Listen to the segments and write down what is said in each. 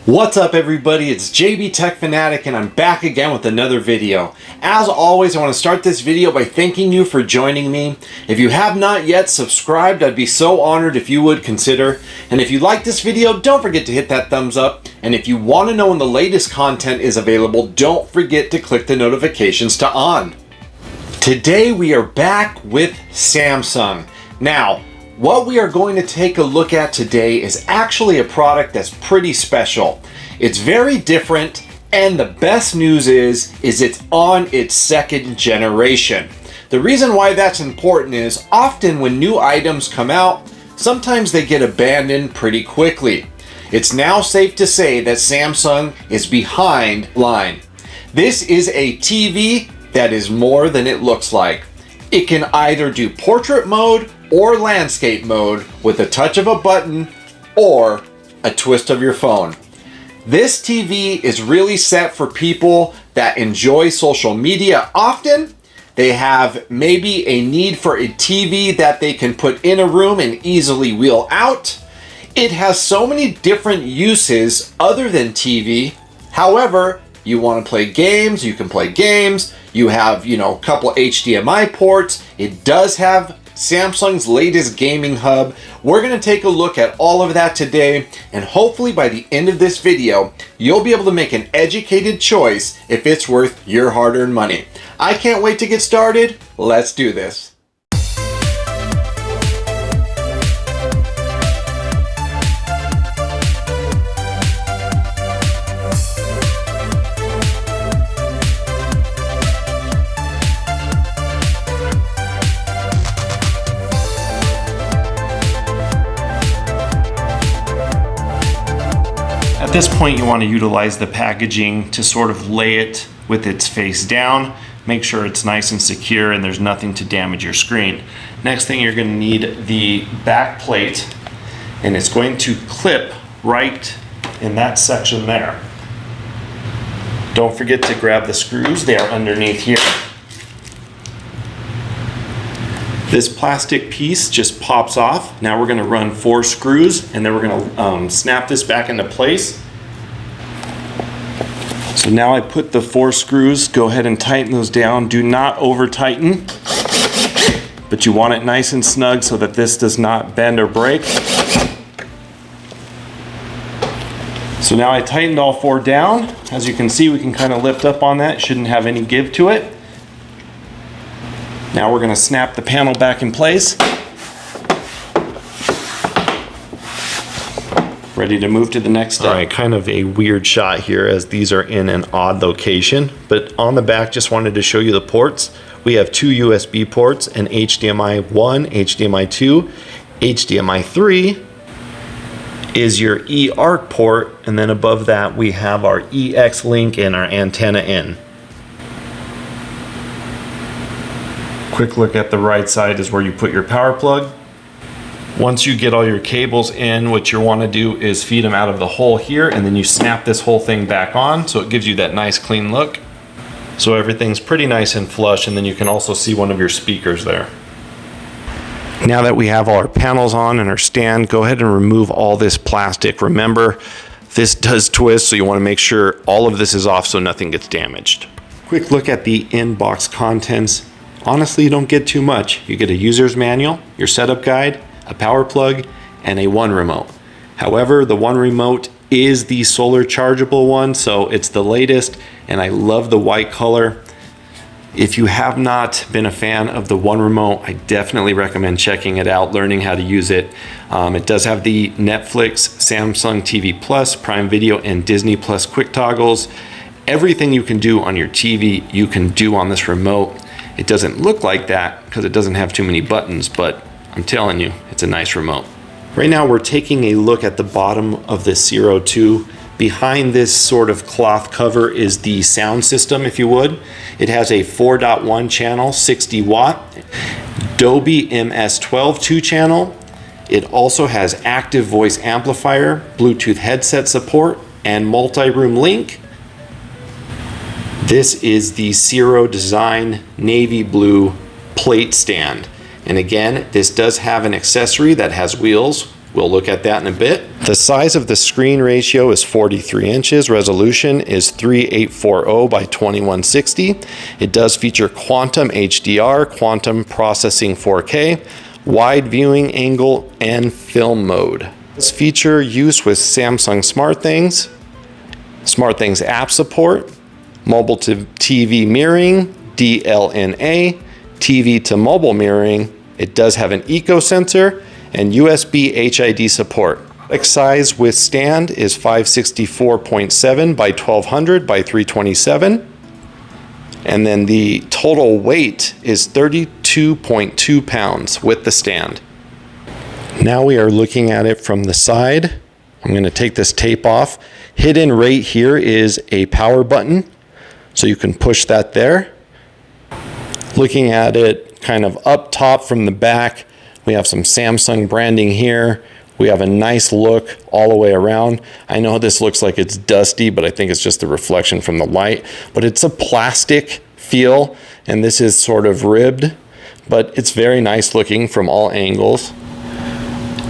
What's up everybody, it's JB Tech Fanatic and I'm back again with another video. As always, I want to start this video by thanking you for joining me. If you have not yet subscribed, I'd be so honored if you would consider. And if you like this video, don't forget to hit that thumbs up. And if you want to know when the latest content is available, don't forget to click the notifications to on. Today we are back with Samsung. Now, what we are going to take a look at today is actually a product that's pretty special. It's very different, and the best news is it's on its second generation. The reason why that's important is often when new items come out, sometimes they get abandoned pretty quickly. It's now safe to say that Samsung is behind line. This is a TV that is more than it looks like. It can either do portrait mode or landscape mode with a touch of a button or a twist of your phone. This TV is really set for people that enjoy social media often. They have maybe a need for a TV that they can put in a room and easily wheel out. It has so many different uses other than TV. However, you want to play games, you can play games. You have, a couple HDMI ports. It does have Samsung's latest gaming hub. We're going to take a look at all of that today, and hopefully by the end of this video, you'll be able to make an educated choice if it's worth your hard-earned money. I can't wait to get started. Let's do this. At this point, you want to utilize the packaging to sort of lay it with its face down. Make sure it's nice and secure and there's nothing to damage your screen. Next thing, you're going to need the back plate, and it's going to clip right in that section there. Don't forget to grab the screws. They are underneath here. This plastic piece just pops off. Now we're going to run 4 screws, and then we're going to snap this back into place. So now I put the 4 screws. Go ahead and tighten those down. Do not over tighten, but you want it nice and snug so that this does not bend or break. So now I tightened all 4 down. As you can see, we can kind of lift up on that. Shouldn't have any give to it. Now we're going to snap the panel back in place. Ready to move to the next step. All right, kind of a weird shot here as these are in an odd location, but on the back, just wanted to show you the ports. We have 2 USB ports, an HDMI 1, HDMI 2, HDMI 3 is your eARC port, and then above that we have our EX link and our antenna in. Quick look at the right side is where you put your power plug. Once you get all your cables in, what you want to do is feed them out of the hole here, and then you snap this whole thing back on so it gives you that nice clean look. So everything's pretty nice and flush, and then you can also see one of your speakers there. Now that we have all our panels on and our stand, go ahead and remove all this plastic. Remember, this does twist, so you want to make sure all of this is off so nothing gets damaged. Quick look at the in-box contents. Honestly, you don't get too much. You get a user's manual, your setup guide, a power plug, and a One remote. However, the One remote is the solar chargeable one, so it's the latest, and I love the white color. If you have not been a fan of the One remote, I definitely recommend checking it out, learning how to use it. It does have the Netflix, Samsung TV Plus, Prime Video, and Disney Plus quick toggles. Everything you can do on your TV, you can do on this remote. It doesn't look like that because it doesn't have too many buttons, but I'm telling you, it's a nice remote. Right now we're taking a look at the bottom of the Sero 2. Behind this sort of cloth cover is the sound system, if you would. It has a 4.1 channel, 60 watt, Dolby MS12 2 channel. It also has active voice amplifier, Bluetooth headset support, and multi-room link. This is the Sero design navy blue plate stand. And again, this does have an accessory that has wheels. We'll look at that in a bit. The size of the screen ratio is 43 inches. Resolution is 3840 by 2160. It does feature quantum HDR, quantum processing 4K, wide viewing angle, and film mode. This feature use with Samsung SmartThings app support, mobile to TV mirroring, DLNA, TV to mobile mirroring. It does have an eco sensor and USB HID support. Size with stand is 564.7 by 1200 by 327. And then the total weight is 32.2 pounds with the stand. Now we are looking at it from the side. I'm going to take this tape off. Hidden right here is a power button, so you can push that there. Looking at it kind of up top from the back, we have some Samsung branding here. We have a nice look all the way around. I know this looks like it's dusty, but I think it's just the reflection from the light. But it's a plastic feel, and this is sort of ribbed, but it's very nice looking from all angles.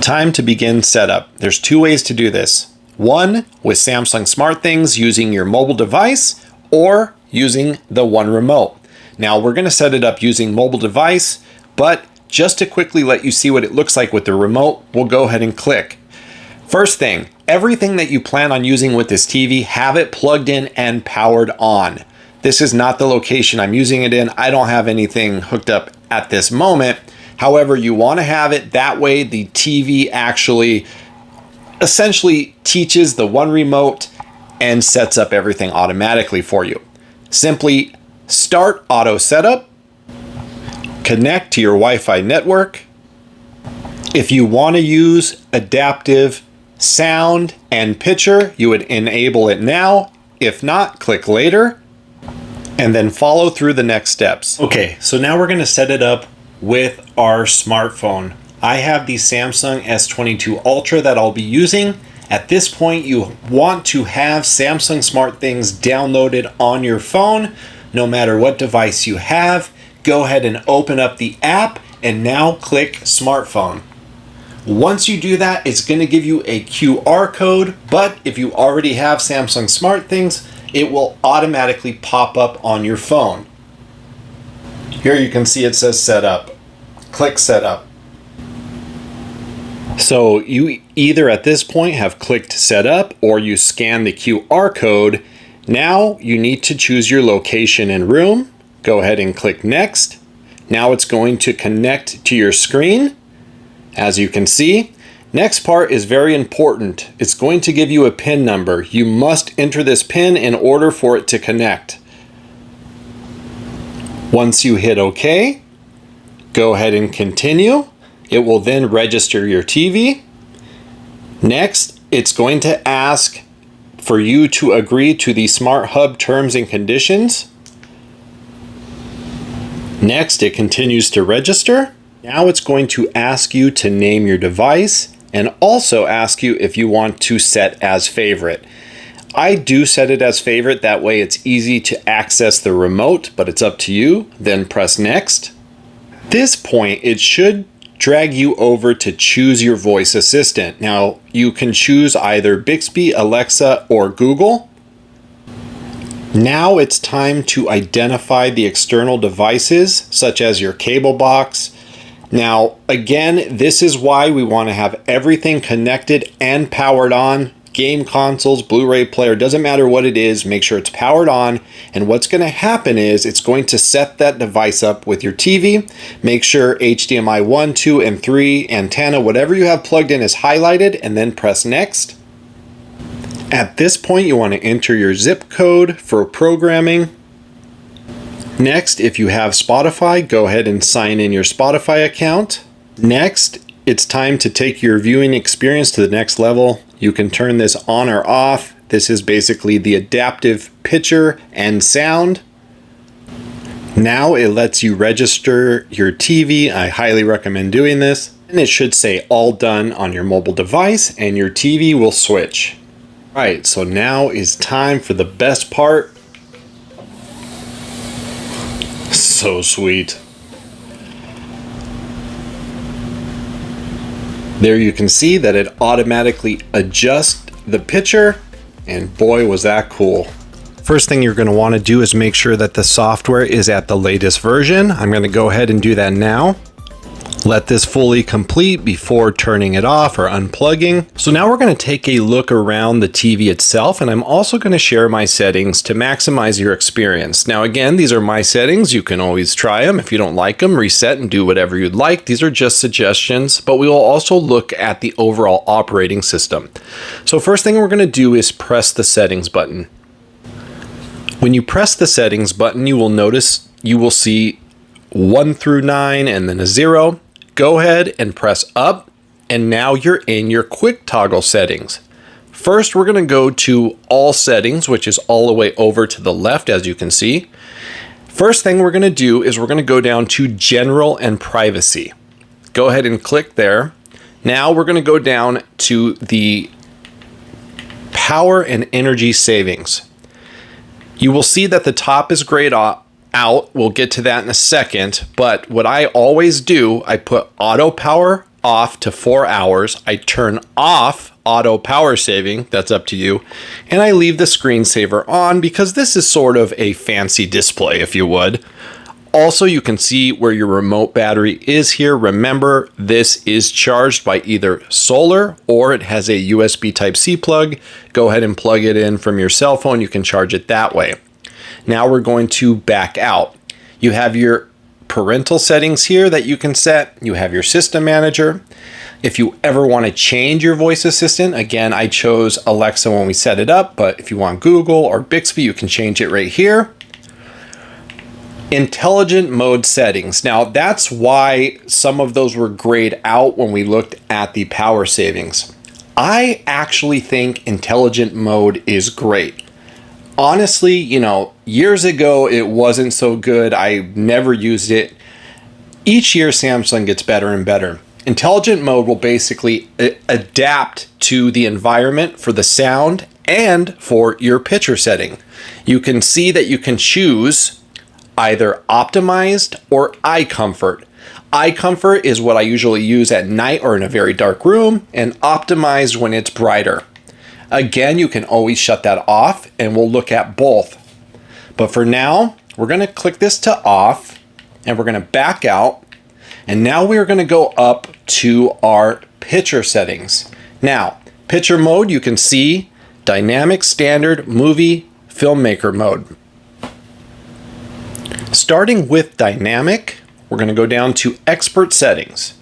Time to begin setup. There's two ways to do this. One, with Samsung SmartThings using your mobile device, or using the One remote. Now we're going to set it up using mobile device, but just to quickly let you see what it looks like with the remote, we'll go ahead and click. First thing, everything that you plan on using with this TV, have it plugged in and powered on. This is not the location I'm using it in. I don't have anything hooked up at this moment. However, you want to have it that way the TV actually essentially teaches the One remote and sets up everything automatically for you. Simply start auto setup. Connect to your Wi-Fi network. If you want to use adaptive sound and picture, you would enable it now. If not, click later, and then follow through the next steps. Okay, so now we're going to set it up with our smartphone. I have the Samsung S22 Ultra that I'll be using. At this point, you want to have Samsung SmartThings downloaded on your phone, no matter what device you have. Go ahead and open up the app and now click smartphone. Once you do that, it's going to give you a QR code, but if you already have Samsung SmartThings, it will automatically pop up on your phone. Here you can see it says setup. Click setup. So you either at this point have clicked setup or you scan the QR code. Now you need to choose your location and room. Go ahead and click next. Now it's going to connect to your screen. As you can see, next part is very important. It's going to give you a PIN number. You must enter this PIN in order for it to connect. Once you hit OK, go ahead and continue. It will then register your TV. Next, it's going to ask for you to agree to the Smart Hub terms and conditions. Next, it continues to register. Now it's going to ask you to name your device and also ask you if you want to set as favorite. I do set it as favorite, that way it's easy to access the remote, but it's up to you. Then press next. At this point, it should drag you over to choose your voice assistant. Now, you can choose either Bixby, Alexa, or Google. Now it's time to identify the external devices, such as your cable box. Now, again, this is why we want to have everything connected and powered on. Game consoles, Blu-ray player, doesn't matter what it is, make sure it's powered on. And what's going to happen is it's going to set that device up with your TV. Make sure HDMI 1, 2, and 3 antenna, whatever you have plugged in, is highlighted, and then press next. At this point, you want to enter your zip code for programming. Next, if you have Spotify, go ahead and sign in your Spotify account. Next, it's time to take your viewing experience to the next level. You can turn this on or off. This is basically the adaptive picture and sound. Now it lets you register your TV. I highly recommend doing this. And it should say all done on your mobile device and your TV will switch. All right, so now is time for the best part. So sweet. There you can see that it automatically adjusts the picture, and boy was that cool. First thing you're going to want to do is make sure that the software is at the latest version. I'm going to go ahead and do that now. Let this fully complete before turning it off or unplugging. So now we're going to take a look around the TV itself, and I'm also going to share my settings to maximize your experience. Now again, these are my settings. You can always try them. If you don't like them, reset and do whatever you'd like. These are just suggestions, but we will also look at the overall operating system. So first thing we're going to do is press the settings button. When you press the settings button, you will notice you will see 1 through 9 and then a 0. Go ahead and press up, and now you're in your quick toggle settings. First, we're going to go to all settings, which is all the way over to the left, as you can see. First thing we're going to do is we're going to go down to general and privacy. Go ahead and click there. Now we're going to go down to the power and energy savings. You will see that the top is grayed out. We'll get to that in a second, but what I always do, I put auto power off to 4 hours. I turn off auto power saving, that's up to you, and I leave the screensaver on because this is sort of a fancy display, if you would. Also, you can see where your remote battery is here. Remember, this is charged by either solar or it has a USB Type-C plug. Go ahead and plug it in from your cell phone. You can charge it that way. Now we're going to back out. You have your parental settings here that you can set. You have your system manager. If you ever want to change your voice assistant, again, I chose Alexa when we set it up, but if you want Google or Bixby, you can change it right here. Intelligent mode settings. Now that's why some of those were grayed out when we looked at the power savings. I actually think intelligent mode is great. Honestly, years ago, it wasn't so good. I never used it. Each year, Samsung gets better and better. Intelligent mode will basically adapt to the environment for the sound and for your picture setting. You can see that you can choose either optimized or eye comfort. Eye comfort is what I usually use at night or in a very dark room, and optimized when it's brighter. Again, you can always shut that off, and we'll look at both. But for now, we're going to click this to off, and we're going to back out. And now we're going to go up to our picture settings. Now, picture mode, you can see dynamic, standard, movie, filmmaker mode. Starting with dynamic, we're going to go down to expert settings.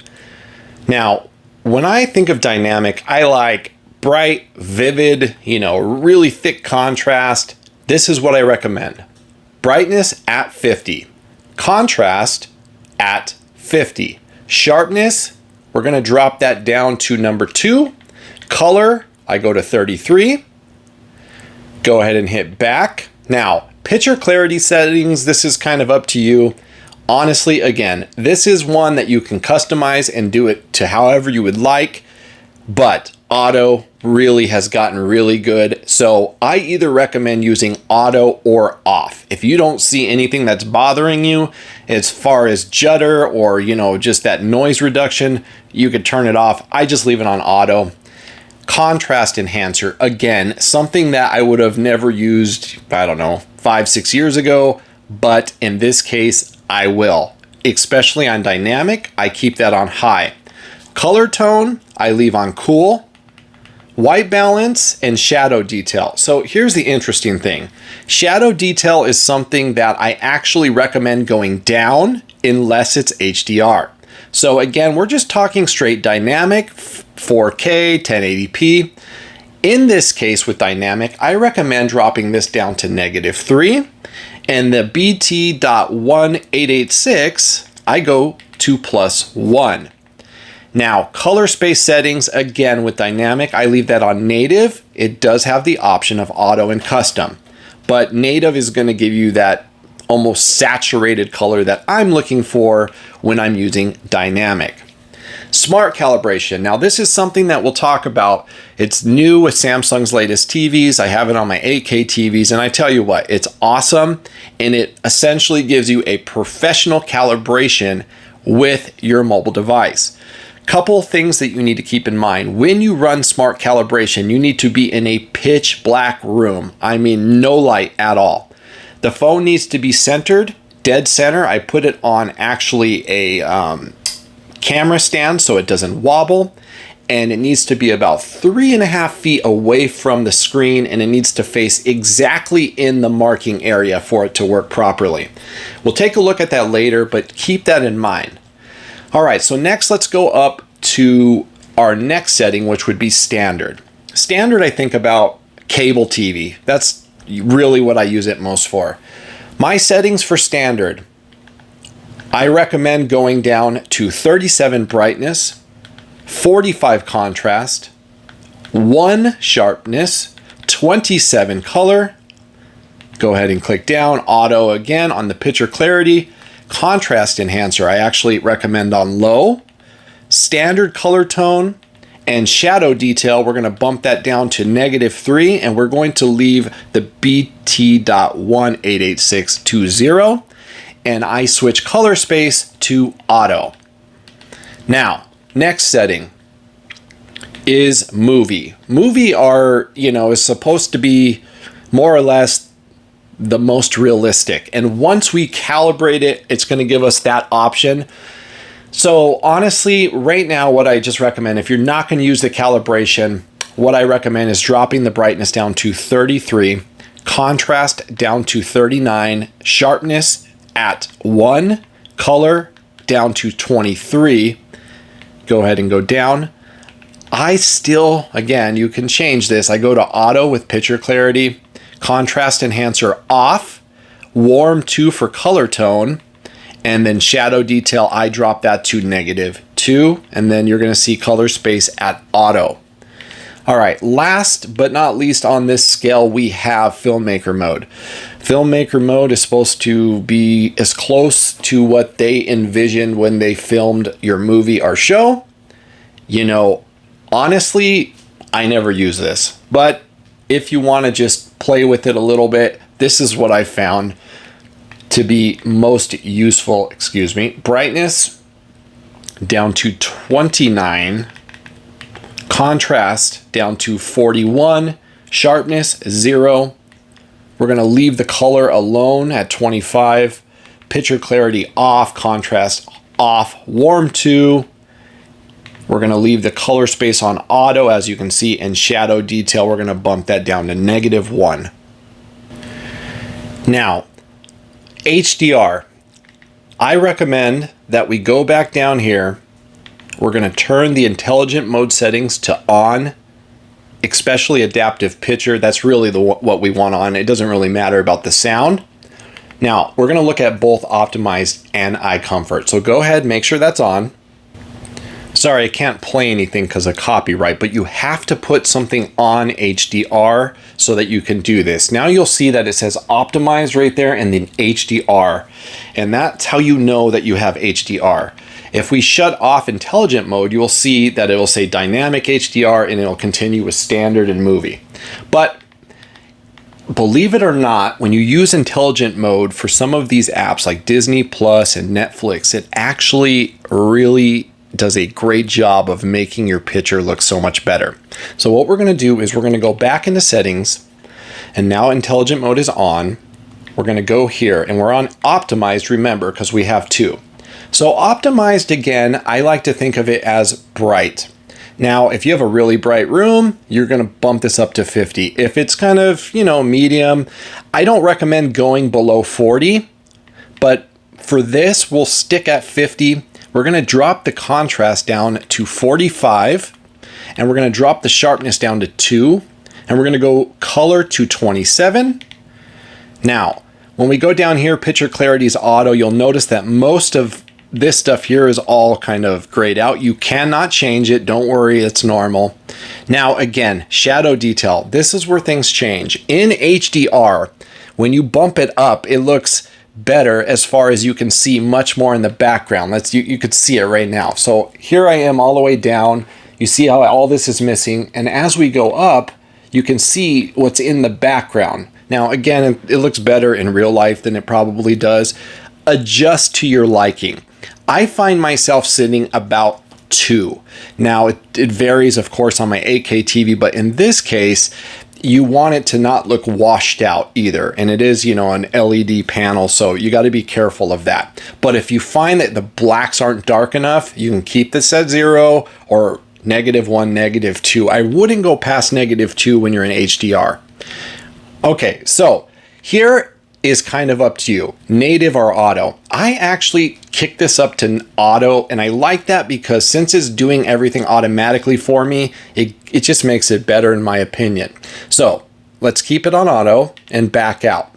Now, when I think of dynamic, I like bright, vivid, really thick contrast. This is what I recommend. Brightness at 50. Contrast at 50. Sharpness, we're going to drop that down to number 2. Color, I go to 33. Go ahead and hit back. Now, picture clarity settings, this is kind of up to you. Honestly, again, this is one that you can customize and do it to however you would like, but auto really has gotten really good. So I either recommend using auto or off. If you don't see anything that's bothering you as far as judder or, just that noise reduction, you could turn it off. I just leave it on auto. Contrast enhancer, again, something that I would have never used, 5-6 years ago, but in this case, I will. Especially on dynamic, I keep that on high. Color tone, I leave on cool. White balance and shadow detail. So here's the interesting thing. Shadow detail is something that I actually recommend going down unless it's HDR. So again, we're just talking straight dynamic, 4K, 1080p. In this case with dynamic, I recommend dropping this down to -3. And the BT.1886, I go to +1. Now, color space settings, again, with dynamic, I leave that on native. It does have the option of auto and custom, but native is going to give you that almost saturated color that I'm looking for when I'm using dynamic. Smart calibration. Now, this is something that we'll talk about. It's new with Samsung's latest TVs. I have it on my 8K TVs, and I tell you what, it's awesome, and it essentially gives you a professional calibration with your mobile device. Couple things that you need to keep in mind. When you run smart calibration, you need to be in a pitch black room. I mean, no light at all. The phone needs to be centered, dead center. I put it on actually a camera stand so it doesn't wobble. And it needs to be about 3.5 feet away from the screen, and it needs to face exactly in the marking area for it to work properly. We'll take a look at that later, but keep that in mind. All right, so next let's go up to our next setting, which would be standard. Standard, I think about cable TV. That's really what I use it most for. My settings for standard, I recommend going down to 37 brightness, 45 contrast, 1 sharpness, 27 color. Go ahead and click down. Auto again on the picture clarity. Contrast enhancer, I actually recommend on low. Standard color tone and shadow detail, we're going to bump that down to -3, and we're going to leave the BT.1.88620, and I switch color space to auto. Now, next setting is movie. Movie is supposed to be more or less the most realistic. And once we calibrate it, it's going to give us that option. So honestly, right now, what I just recommend, if you're not going to use the calibration, what I recommend is dropping the brightness down to 33, contrast down to 39, sharpness at 1, color down to 23. Go ahead and go down. I still, again, you can change this. I go to auto with picture clarity, contrast enhancer off, warm 2 for color tone, and then shadow detail, I drop that to -2, and then you're going to see color space at auto. All right, last but not least on this scale, we have filmmaker mode. Filmmaker mode is supposed to be as close to what they envisioned when they filmed your movie or show. You know, honestly, I never use this, but if you want to just play with it a little bit, this is what I found to be most useful. Brightness down to 29, contrast down to 41, sharpness 0. We're going to leave the color alone at 25, picture clarity off, contrast off, warm 2. We're going to leave the color space on auto, as you can see, and shadow detail, we're going to bump that down to -1. Now, HDR. I recommend that we go back down here. We're going to turn the intelligent mode settings to on, especially adaptive picture. That's really what we want on. It doesn't really matter about the sound. Now, we're going to look at both optimized and eye comfort. So go ahead, make sure that's on. Sorry, I can't play anything because of copyright, but you have to put something on HDR so that you can do this. Now you'll see that it says optimized right there and then HDR. And that's how you know that you have HDR. If we shut off intelligent mode, you will see that it will say dynamic HDR and it'll continue with standard and movie. But believe it or not, when you use intelligent mode for some of these apps like Disney Plus and Netflix, it actually really does a great job of making your picture look so much better. So what we're going to do is we're going to go back into settings, and now intelligent mode is on. We're going to go here and we're on optimized, remember, because we have 2. So optimized, again, I like to think of it as bright. Now, if you have a really bright room, you're going to bump this up to 50. If it's kind of, medium, I don't recommend going below 40, but for this, we'll stick at 50. We're going to drop the contrast down to 45, and we're going to drop the sharpness down to 2, and we're going to go color to 27. Now, when we go down here, picture clarity is auto. You'll notice that most of this stuff here is all kind of grayed out. You cannot change it. Don't worry, it's normal. Now, again, shadow detail. This is where things change. In HDR, when you bump it up, it looks better as far as you can see much more in the background. You could see it right now. So here I am all the way down. You see how all this is missing. And as we go up, you can see what's in the background. Now, again, it looks better in real life than it probably does. Adjust to your liking. I find myself sitting about 2. Now it varies of course on my 8K TV, but in this case you want it to not look washed out either, and it is, you know, an LED panel, so you got to be careful of that. But if you find that the blacks aren't dark enough, you can keep this at 0 or -1, -2. I wouldn't go past -2 when you're in HDR. Okay, so here is kind of up to you, native or auto. I actually kick this up to auto, and I like that because since it's doing everything automatically for me, it just makes it better in my opinion. So let's keep it on auto and back out.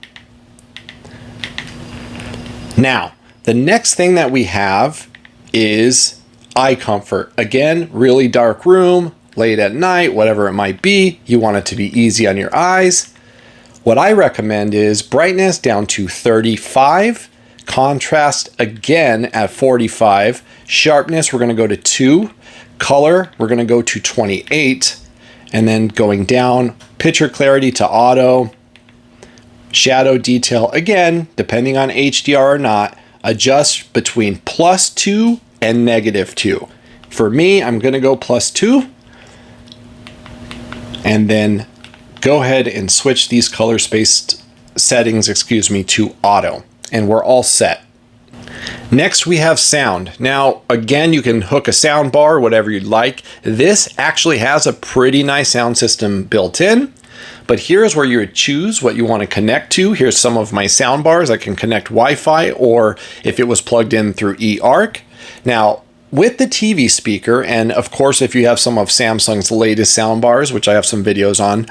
Now, the next thing that we have is eye comfort. Again, really dark room, late at night, whatever it might be, you want it to be easy on your eyes. What I recommend is brightness down to 35, contrast again at 45, sharpness we're going to go to 2, color we're going to go to 28, and then going down, picture clarity to auto, shadow detail again, depending on HDR or not, adjust between +2 and -2. For me, I'm going to go +2, and then go ahead and switch these color space settings, to auto, and we're all set. Next we have sound. Now again, you can hook a sound bar, whatever you'd like. This actually has a pretty nice sound system built in, but here's where you would choose what you want to connect to. Here's some of my sound bars. I can connect Wi-Fi, or if it was plugged in through eARC. Now with the TV speaker, and of course if you have some of Samsung's latest soundbars, which I have some videos on,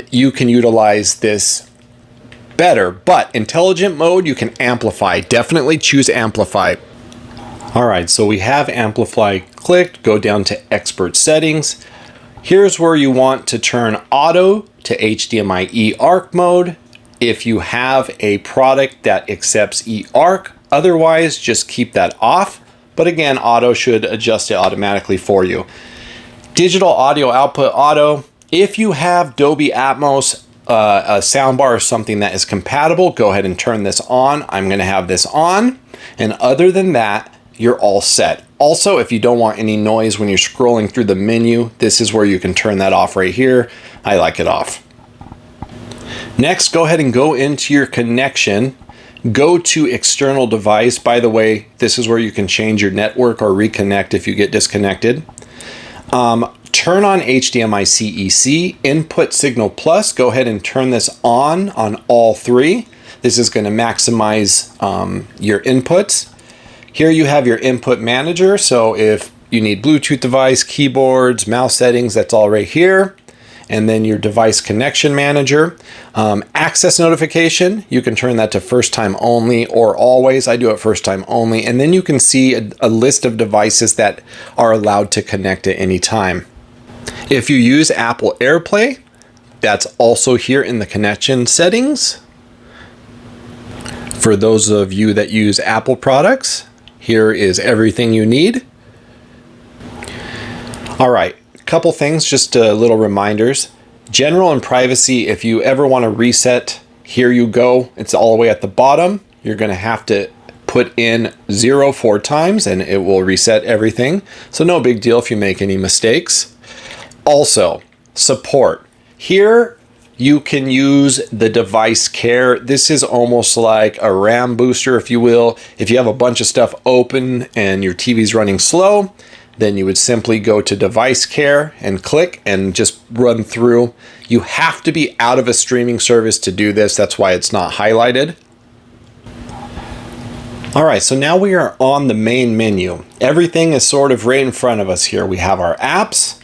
you can utilize this better. But intelligent mode, you can amplify. Definitely choose amplify. All right, so we have amplify clicked. Go down to expert settings. Here's where you want to turn auto to HDMI eARC mode if you have a product that accepts eARC. Otherwise, just keep that off. But again, auto should adjust it automatically for you. Digital audio output auto. If you have Dolby Atmos, a soundbar or something that is compatible, go ahead and turn this on. I'm going to have this on. And other than that, you're all set. Also, if you don't want any noise when you're scrolling through the menu, this is where you can turn that off right here. I like it off. Next, go ahead and go into your connection. Go to external device. By the way, this is where you can change your network or reconnect if you get disconnected. Turn on HDMI CEC, input signal plus. Go ahead and turn this on all 3. This is going to maximize your inputs. Here you have your input manager. So if you need Bluetooth device, keyboards, mouse settings, that's all right here. And then your device connection manager. Access notification, you can turn that to first time only or always. I do it first time only. And then you can see a list of devices that are allowed to connect at any time. If you use Apple AirPlay, that's also here in the connection settings. For those of you that use Apple products, here is everything you need. All right. Couple things, just little reminders. General and privacy, if you ever want to reset, here you go. It's all the way at the bottom. You're going to have to put in 0 4 times and it will reset everything. So no big deal if you make any mistakes. Also, support. Here you can use the device care. This is almost like a RAM booster, if you will. If you have a bunch of stuff open and your TV's running slow, then you would simply go to device care and click and just run through. You have to be out of a streaming service to do this. That's why it's not highlighted. All right, so now we are on the main menu. Everything is sort of right in front of us here. We have our apps.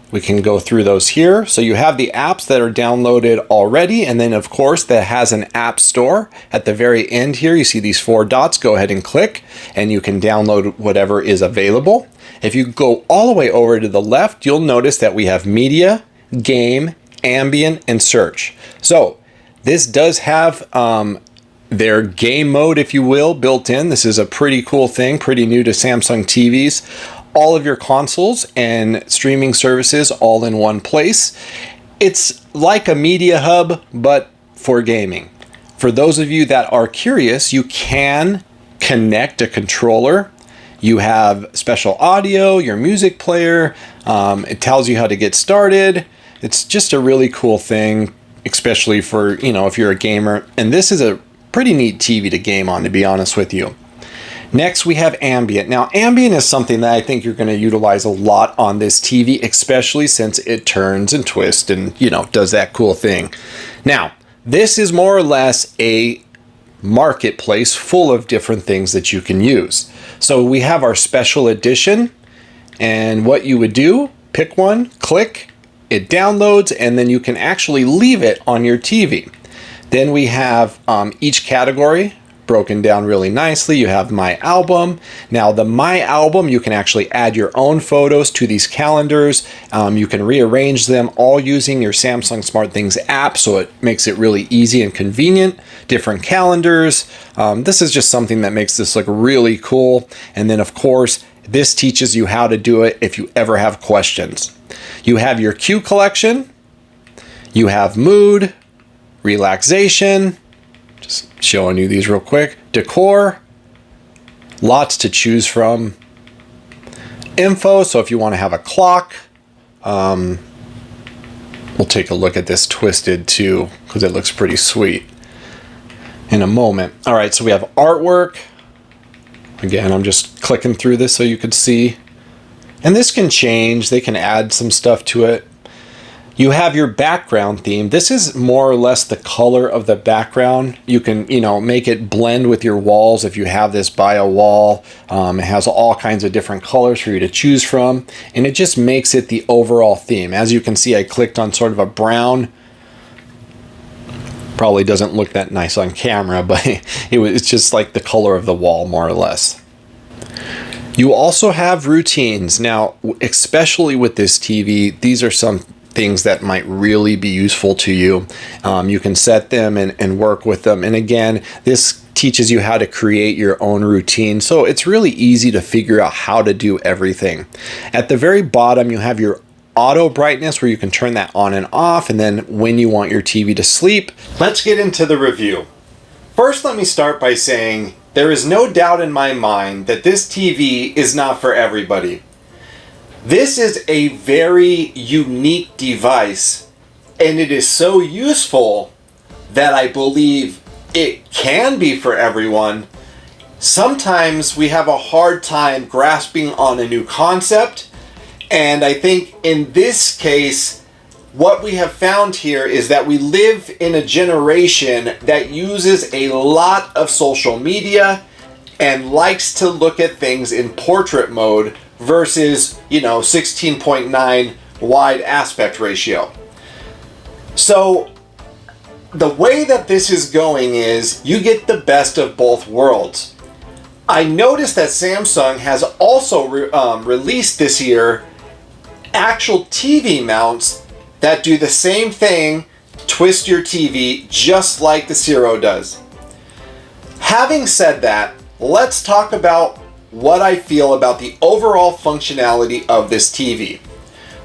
We can go through those here. So you have the apps that are downloaded already, and then of course that has an app store. At the very end here, you see these 4 dots. Go ahead and click and you can download whatever is available. If you go all the way over to the left, you'll notice that we have media, game, ambient, and search. So this does have their game mode, if you will, built in. This is a pretty cool thing, pretty new to Samsung TVs. All of your consoles and streaming services all in one place. It's like a media hub, but for gaming. For those of you that are curious, you can connect a controller You have special audio, your music player. It tells you how to get started. It's just a really cool thing, especially for, if you're a gamer. And this is a pretty neat TV to game on, to be honest with you. Next, we have ambient. Now, ambient is something that I think you're going to utilize a lot on this TV, especially since it turns and twists and, does that cool thing. Now, this is more or less a marketplace full of different things that you can use. So we have our special edition, and what you would do, pick one, click, it downloads, and then you can actually leave it on your TV. Then we have each category broken down really nicely. You have My Album. Now the My Album, you can actually add your own photos to these calendars. You can rearrange them all using your Samsung SmartThings app, so it makes it really easy and convenient. Different calendars. This is just something that makes this look really cool. And then of course, this teaches you how to do it if you ever have questions. You have your cue collection. You have mood, relaxation, just showing you these real quick, decor, lots to choose from, info, so if you want to have a clock, we'll take a look at this twisted too, because it looks pretty sweet in a moment. All right, so we have artwork. Again, I'm just clicking through this so you could see. And this can change, they can add some stuff to it. You have your background theme. This is more or less the color of the background. You can, make it blend with your walls if you have this by a wall. It has all kinds of different colors for you to choose from, and it just makes it the overall theme. As you can see, I clicked on sort of a brown. Probably doesn't look that nice on camera, but it's just like the color of the wall, more or less. You also have routines. Now, especially with this TV, these are some things that might really be useful to you. You can set them and work with them. And again, this teaches you how to create your own routine. So it's really easy to figure out how to do everything. At the very bottom, you have your auto brightness where you can turn that on and off, and then when you want your TV to sleep. Let's get into the review. First, let me start by saying there is no doubt in my mind that this TV is not for everybody. This is a very unique device, and it is so useful that I believe it can be for everyone. Sometimes we have a hard time grasping on a new concept, and I think in this case, what we have found here is that we live in a generation that uses a lot of social media and likes to look at things in portrait mode versus, 16.9 wide aspect ratio. So the way that this is going is you get the best of both worlds. I noticed that Samsung has also released this year actual TV mounts that do the same thing, twist your TV just like the Sero does. Having said that, let's talk about what I feel about the overall functionality of this TV.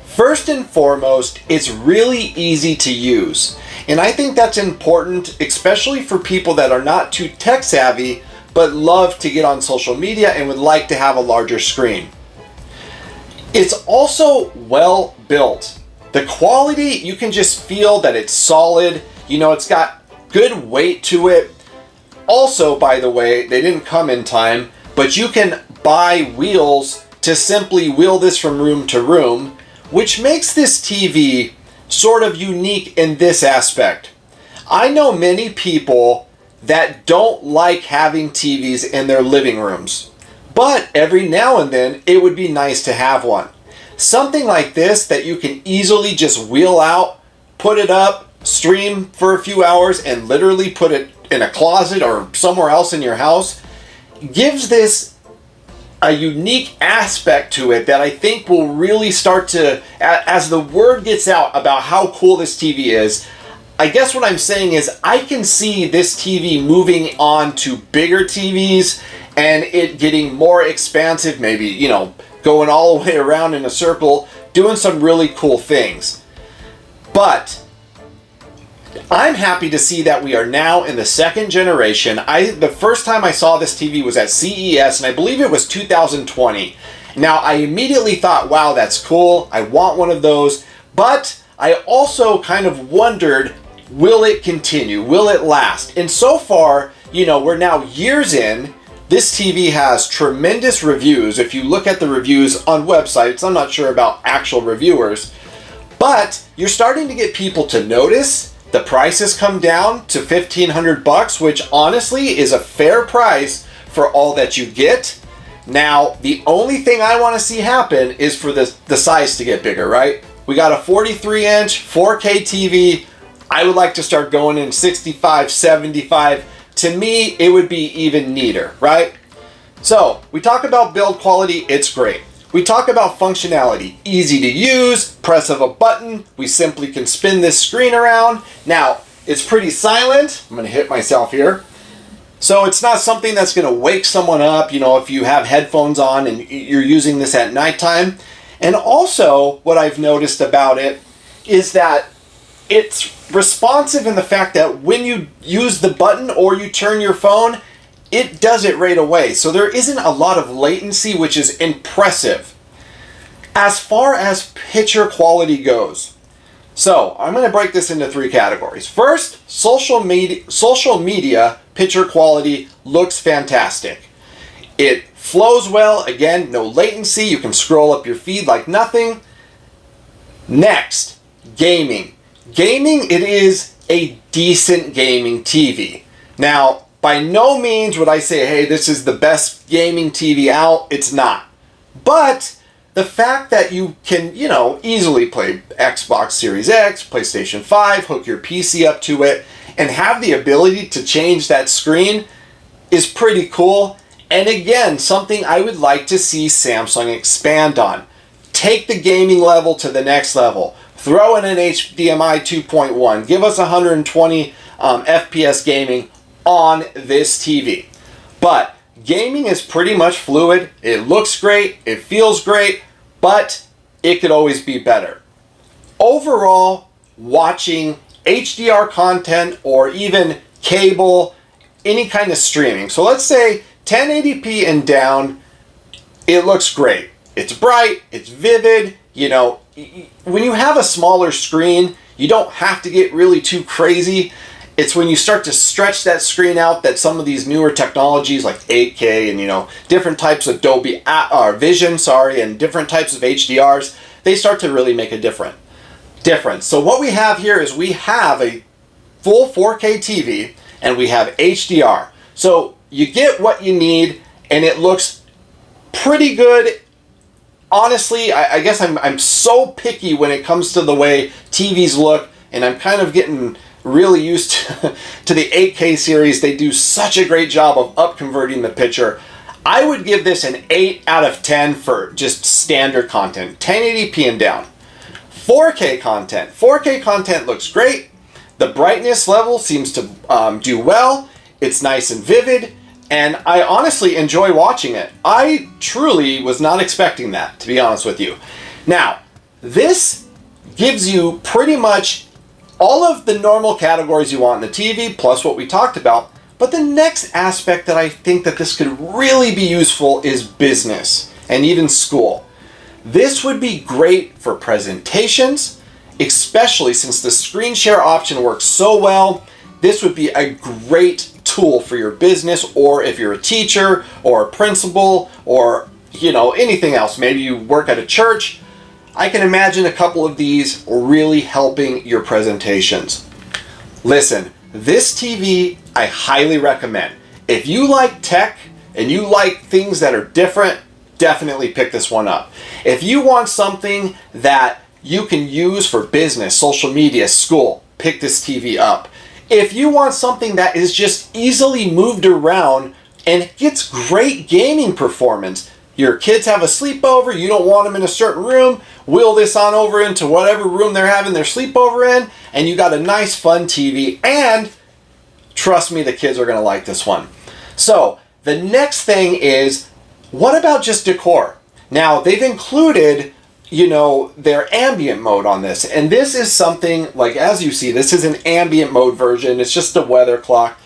First and foremost, it's really easy to use. And I think that's important, especially for people that are not too tech savvy, but love to get on social media and would like to have a larger screen. It's also well built. The quality, you can just feel that it's solid. It's got good weight to it. Also, by the way, they didn't come in time, but you can buy wheels to simply wheel this from room to room, which makes this TV sort of unique in this aspect. I know many people that don't like having TVs in their living rooms, but every now and then it would be nice to have one. Something like this that you can easily just wheel out, put it up, stream for a few hours, and literally put it in a closet or somewhere else in your house, gives this a unique aspect to it that I think will really start to, as the word gets out about how cool this TV is, I guess what I'm saying is I can see this TV moving on to bigger TVs and it getting more expansive, maybe, going all the way around in a circle, doing some really cool things. But I'm happy to see that we are now in the second generation. The first time I saw this TV was at CES, and I believe it was 2020. Now, I immediately thought, wow, that's cool. I want one of those. But I also kind of wondered, will it continue? Will it last? And so far, you know, we're now years in. This TV has tremendous reviews. If you look at the reviews on websites, I'm not sure about actual reviewers, but you're starting to get people to notice. The price has come down to $1,500, which honestly is a fair price for all that you get. Now, the only thing I want to see happen is for the size to get bigger, right? We got a 43-inch 4K TV. I would like to start going in 65, 75. To me, it would be even neater, right? So, we talk about build quality, it's great. We talk about functionality, easy to use, press of a button, we simply can spin this screen around. Now, it's pretty silent. I'm gonna hit myself here. So it's not something that's gonna wake someone up, you know, if you have headphones on and you're using this at nighttime. And also, what I've noticed about it is that it's responsive in the fact that when you use the button or you turn your phone, it does it right away. So there isn't a lot of latency, which is impressive. As far as picture quality goes, so I'm going to break this into three categories. First, social media picture quality looks fantastic. It flows well, again, no latency. You can scroll up your feed like nothing. Next, gaming. Gaming, it is a decent gaming TV. Now, by no means would I say, hey, this is the best gaming TV out. It's not. But the fact that you can, you know, easily play Xbox Series X, PlayStation 5, hook your PC up to it, and have the ability to change that screen is pretty cool. And again, something I would like to see Samsung expand on. Take the gaming level to the next level. Throw in an HDMI 2.1. Give us 120 FPS gaming on this TV. But gaming is pretty much fluid. It looks great. It feels great. But it could always be better. Overall, watching HDR content or even cable, any kind of streaming. So let's say 1080p and down, it looks great. It's bright. It's vivid. You know, when you have a smaller screen, you don't have to get really too crazy. It's when you start to stretch that screen out that some of these newer technologies like 8K and, you know, different types of Dolby Vision, and different types of HDRs, they start to really make a difference. So what we have here is we have a full 4K TV and we have HDR. So you get what you need and it looks pretty good. Honestly, I guess I'm so picky when it comes to the way TVs look, and I'm kind of getting really used to the 8K series. They do such a great job of upconverting the picture. I would give this an 8 out of 10 for just standard content, 1080p and down. 4K content looks great. The brightness level seems to do well. It's nice and vivid. And I honestly enjoy watching it. I truly was not expecting that, to be honest with you. Now, this gives you pretty much all of the normal categories you want in the TV, plus what we talked about. But the next aspect that I think that this could really be useful is business and even school. This would be great for presentations, especially since the screen share option works so well. This would be a great tool for your business, or if you're a teacher or a principal or, you know, anything else. Maybe you work at a church. I can imagine a couple of these really helping your presentations. Listen, this TV I highly recommend. If you like tech and you like things that are different, definitely pick this one up. If you want something that you can use for business, social media, school, pick this TV up. If you want something that is just easily moved around and gets great gaming performance, your kids have a sleepover, you don't want them in a certain room, wheel this on over into whatever room they're having their sleepover in, and you got a nice fun TV, and trust me, the kids are going to like this one. So the next thing is, what about just decor? Now, they've included their ambient mode on this. And this is something, like, as you see, this is an ambient mode version. It's just a weather clock.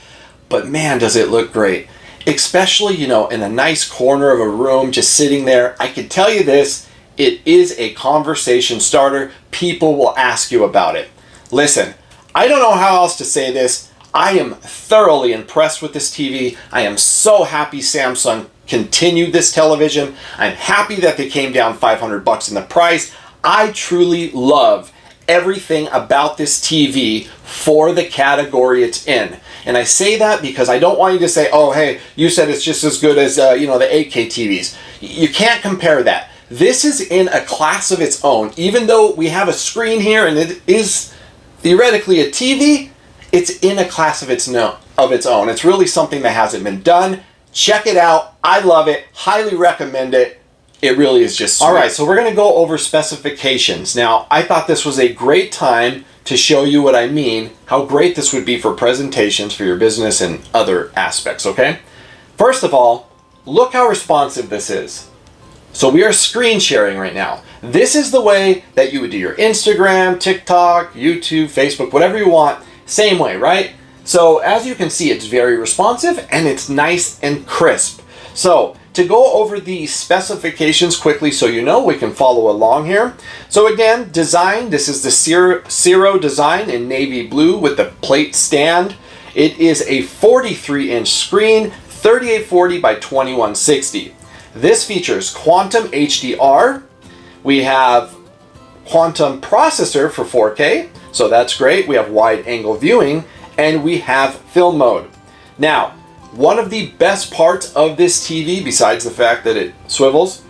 But man, does it look great. Especially, in a nice corner of a room, just sitting there. I can tell you this, it is a conversation starter. People will ask you about it. Listen, I don't know how else to say this. I am thoroughly impressed with this TV. I am so happy Samsung continued this television. I'm happy that they came down $500 in the price. I truly love everything about this TV for the category it's in. And I say that because I don't want you to say, oh, hey, you said it's just as good as, the 8K TVs. You can't compare that. This is in a class of its own. Even though we have a screen here and it is theoretically a TV, it's in a class of its own. It's really something that hasn't been done. Check it out. I love it. Highly recommend it. It really is just sweet. All right, so we're going to go over specifications. Now, I thought this was a great time to show you what I mean, how great this would be for presentations for your business and other aspects, okay? First of all, look how responsive this is. So we are screen sharing right now. This is the way that you would do your Instagram, TikTok, YouTube, Facebook, whatever you want. Same way, right? So as you can see, it's very responsive and it's nice and crisp. So to go over the specifications quickly so we can follow along here. So again, design, this is the Sero design in navy blue with the plate stand. It is a 43-inch screen, 3840 by 2160. This features quantum HDR. We have quantum processor for 4K, so that's great. We have wide angle viewing, and we have film mode. Now, one of the best parts of this TV, besides the fact that it swivels,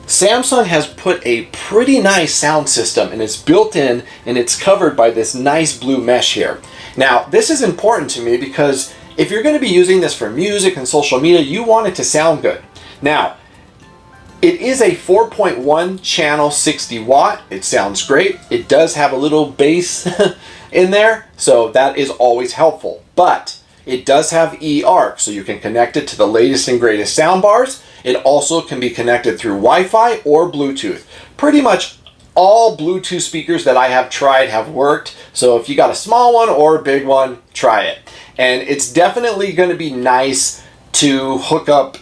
Samsung has put a pretty nice sound system, and it's built in and it's covered by this nice blue mesh here. Now, this is important to me because if you're going to be using this for music and social media, you want it to sound good. Now, it is a 4.1 channel 60 watt. It sounds great. It does have a little bass in there, so that is always helpful. But it does have eARC, so you can connect it to the latest and greatest soundbars. It also can be connected through Wi-Fi or Bluetooth. Pretty much all Bluetooth speakers that I have tried have worked. So if you got a small one or a big one, try it. And it's definitely going to be nice to hook up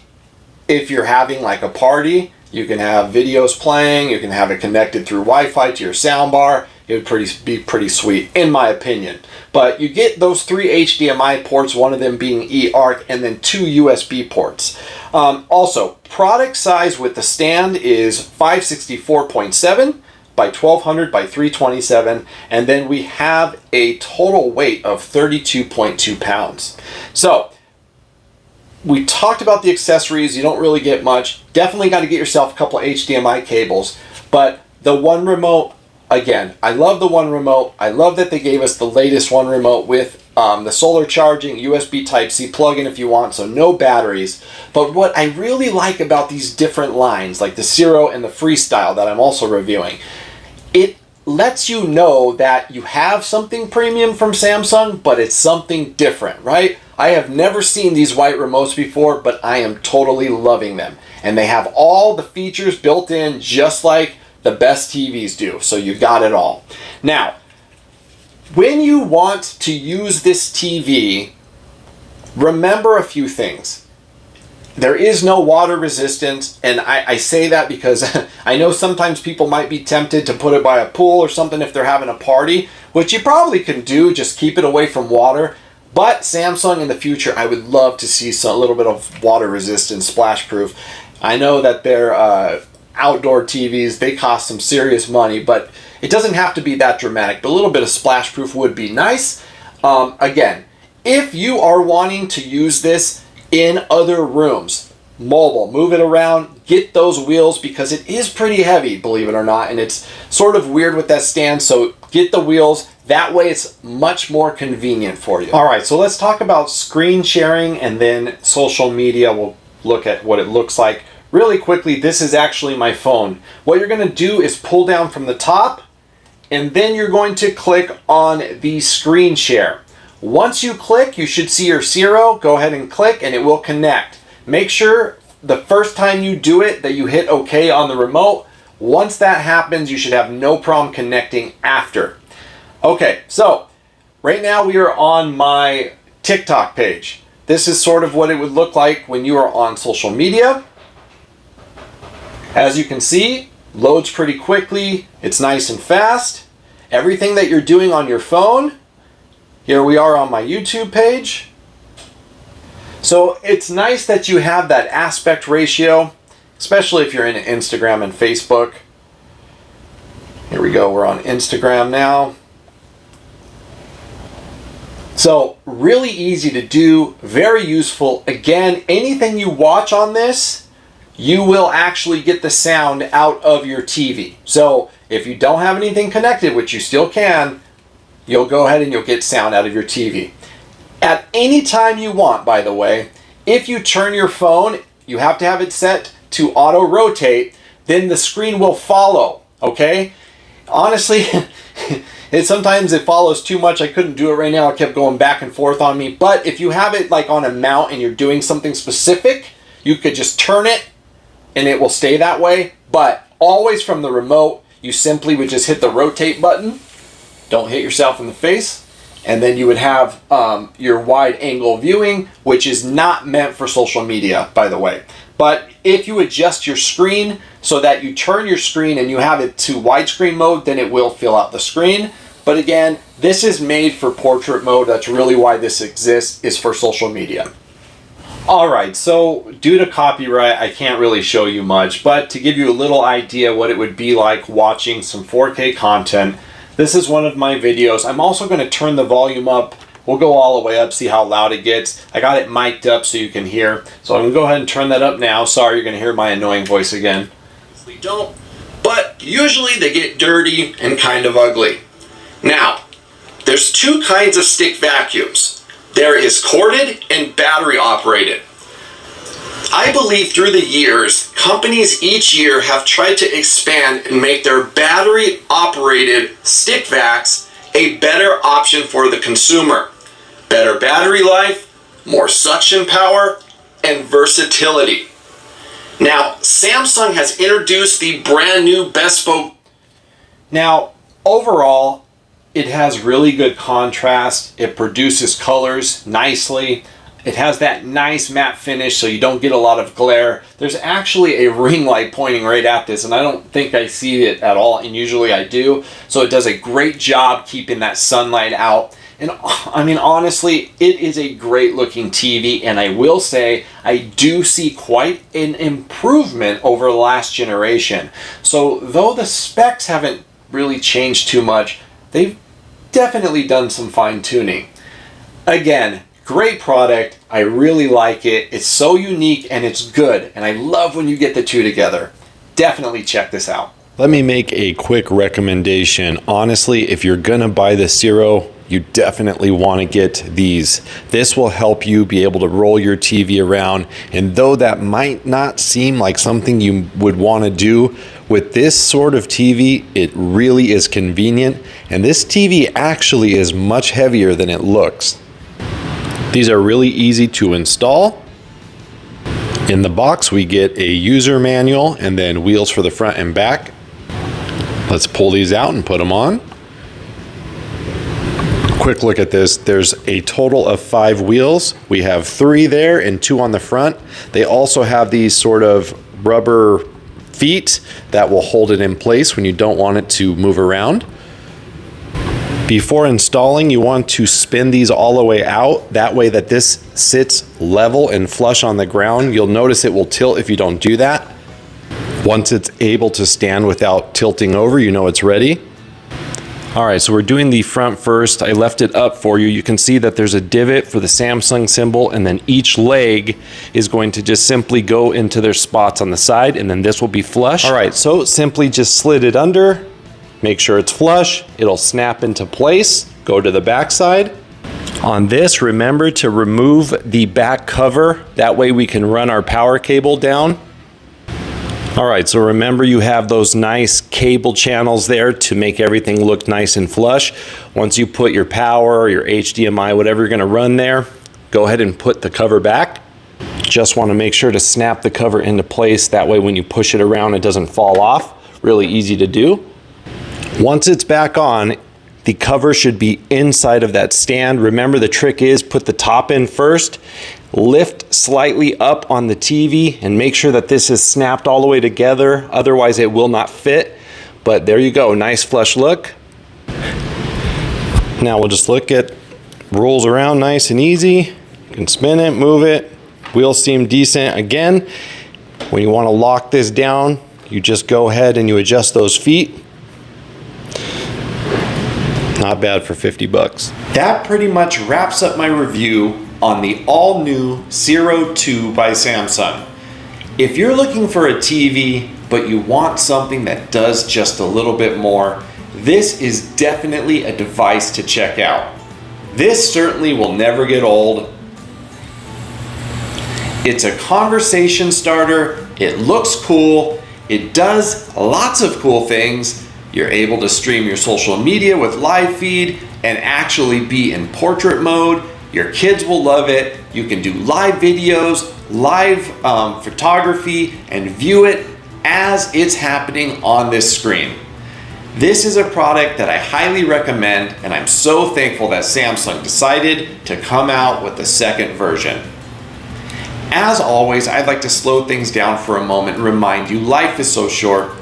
if you're having like a party. You can have videos playing, you can have it connected through Wi-Fi to your soundbar. It would be pretty sweet, in my opinion. But you get those 3 HDMI ports, one of them being eARC, and then 2 USB ports. Also, product size with the stand is 564.7 by 1200 by 327, and then we have a total weight of 32.2 pounds. So, we talked about the accessories. You don't really get much. Definitely got to get yourself a couple of HDMI cables. But the One Remote, again, I love the One Remote. I love that they gave us the latest One Remote with the solar charging, USB Type-C plug-in if you want, so no batteries. But what I really like about these different lines, like the Sero and the Freestyle that I'm also reviewing, it lets you know that you have something premium from Samsung, but it's something different, right? I have never seen these white remotes before, but I am totally loving them. And they have all the features built in just like the best TVs do. So you got it all. Now, when you want to use this TV, remember a few things. There is no water resistance, and I say that because I know sometimes people might be tempted to put it by a pool or something if they're having a party, which you probably can do, just keep it away from water. But Samsung in the future, I would love to see a little bit of water resistance, splash proof. I know that their outdoor TVs, they cost some serious money, but it doesn't have to be that dramatic. But a little bit of splash proof would be nice. Again, if you are wanting to use this in other rooms, mobile, move it around, get those wheels because it is pretty heavy, believe it or not, and it's sort of weird with that stand, so get the wheels. That way it's much more convenient for you. All right, so let's talk about screen sharing and then social media. We'll look at what it looks like. Really quickly, this is actually my phone. What you're gonna do is pull down from the top, and then you're going to click on the screen share. Once you click, you should see your Sero. Go ahead and click and it will connect. Make sure the first time you do it that you hit OK on the remote. Once that happens, you should have no problem connecting after. Okay, so right now we are on my TikTok page. This is sort of what it would look like when you are on social media. As you can see, loads pretty quickly. It's nice and fast. Everything that you're doing on your phone. Here we are on my YouTube page. So it's nice that you have that aspect ratio, especially if you're in Instagram and Facebook. Here we go, we're on Instagram now. So really easy to do, very useful. Again, anything you watch on this, you will actually get the sound out of your TV. So if you don't have anything connected, which you still can, you'll go ahead and you'll get sound out of your TV. At any time you want, by the way, if you turn your phone, you have to have it set to auto rotate, then the screen will follow, okay? Honestly, sometimes it follows too much. I couldn't do it right now. It kept going back and forth on me. But if you have it like on a mount and you're doing something specific, you could just turn it and it will stay that way. But always from the remote, you simply would just hit the rotate button. Don't hit yourself in the face. And then you would have your wide angle viewing, which is not meant for social media, by the way. But if you adjust your screen so that you turn your screen and you have it to widescreen mode, then it will fill out the screen. But again, this is made for portrait mode. That's really why this exists, is for social media. All right, so due to copyright, I can't really show you much, but to give you a little idea what it would be like watching some 4K content, this is one of my videos. I'm also going to turn the volume up. We'll go all the way up, see how loud it gets. I got it mic'd up so you can hear. So I'm going to go ahead and turn that up now. Sorry, you're going to hear my annoying voice again. Don't, but usually they get dirty and kind of ugly. Now, there's two kinds of stick vacuums. There is corded and battery operated. I believe through the years, companies each year have tried to expand and make their battery operated stick vacs a better option for the consumer. Better battery life, more suction power, and versatility. Now, Samsung has introduced the brand new bespoke. Now, overall, it has really good contrast. It produces colors nicely. It has that nice matte finish so you don't get a lot of glare. There's actually a ring light pointing right at this, and I don't think I see it at all, and usually I do. So it does a great job keeping that sunlight out. And I mean, honestly, it is a great looking TV, and I will say I do see quite an improvement over the last generation. So though the specs haven't really changed too much, they've definitely done some fine tuning. Again, great product. I really like it. It's so unique and it's good, and I love when you get the two together. Definitely check this out. Let me make a quick recommendation. Honestly, if you're gonna buy the Sero, you definitely want to get these. This will help you be able to roll your TV around, and though that might not seem like something you would want to do, with this sort of TV, it really is convenient, and this TV actually is much heavier than it looks. These are really easy to install. In the box, we get a user manual and then wheels for the front and back. Let's pull these out and put them on. Quick look at this. There's a total of 5 wheels. We have 3 there and 2 on the front. They also have these sort of rubber feet that will hold it in place when you don't want it to move around. Before installing, you want to spin these all the way out. That way that this sits level and flush on the ground. You'll notice it will tilt if you don't do that. Once it's able to stand without tilting over, you know it's ready. All right, so we're doing the front first. I left it up for you. You can see that there's a divot for the Samsung symbol, and then each leg is going to just simply go into their spots on the side, and then this will be flush. All right, so simply just slid it under, make sure it's flush. It'll snap into place. Go to the back side. On this, remember to remove the back cover. That way we can run our power cable down. All right, so remember you have those nice cable channels there to make everything look nice and flush. Once you put your power or your HDMI, whatever you're gonna run there, go ahead and put the cover back. Just wanna make sure to snap the cover into place. That way when you push it around, it doesn't fall off. really easy to do. Once it's back on, the cover should be inside of that stand. Remember, the trick is put the top in first, lift slightly up on the TV, and make sure that this is snapped all the way together. Otherwise, it will not fit. But there you go, nice flush look. Now we'll just look at, rolls around nice and easy. You can spin it, move it. Wheels seem decent. Again, when you want to lock this down, you just go ahead and you adjust those feet. Not bad for 50 bucks. That pretty much wraps up my review on the all-new Sero 2 by Samsung. If you're looking for a TV, but you want something that does just a little bit more, this is definitely a device to check out. This certainly will never get old. It's a conversation starter, it looks cool, it does lots of cool things. You're able to stream your social media with live feed and actually be in portrait mode. Your kids will love it. You can do live videos, live photography, and view it as it's happening on this screen. This is a product that I highly recommend, and I'm so thankful that Samsung decided to come out with the second version. As always, I'd like to slow things down for a moment and remind you life is so short.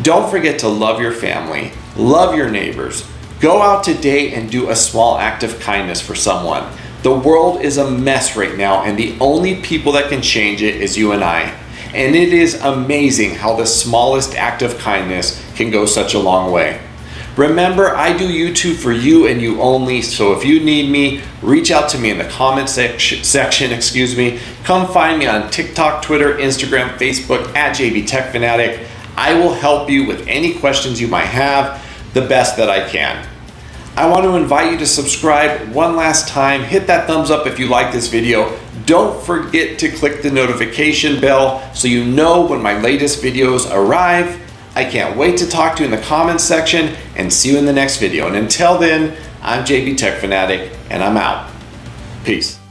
Don't forget to love your family, love your neighbors. Go out today and do a small act of kindness for someone. The world is a mess right now, and the only people that can change it is you and I. And it is amazing how the smallest act of kindness can go such a long way. Remember, I do YouTube for you and you only, so if you need me, reach out to me in the comment section. Come find me on TikTok, Twitter, Instagram, Facebook at JB Tech Fanatic. I will help you with any questions you might have the best that I can. I want to invite you to subscribe one last time. Hit that thumbs up if you like this video. Don't forget to click the notification bell so you know when my latest videos arrive. I can't wait to talk to you in the comments section and see you in the next video. And until then, I'm JB Tech Fanatic and I'm out. Peace.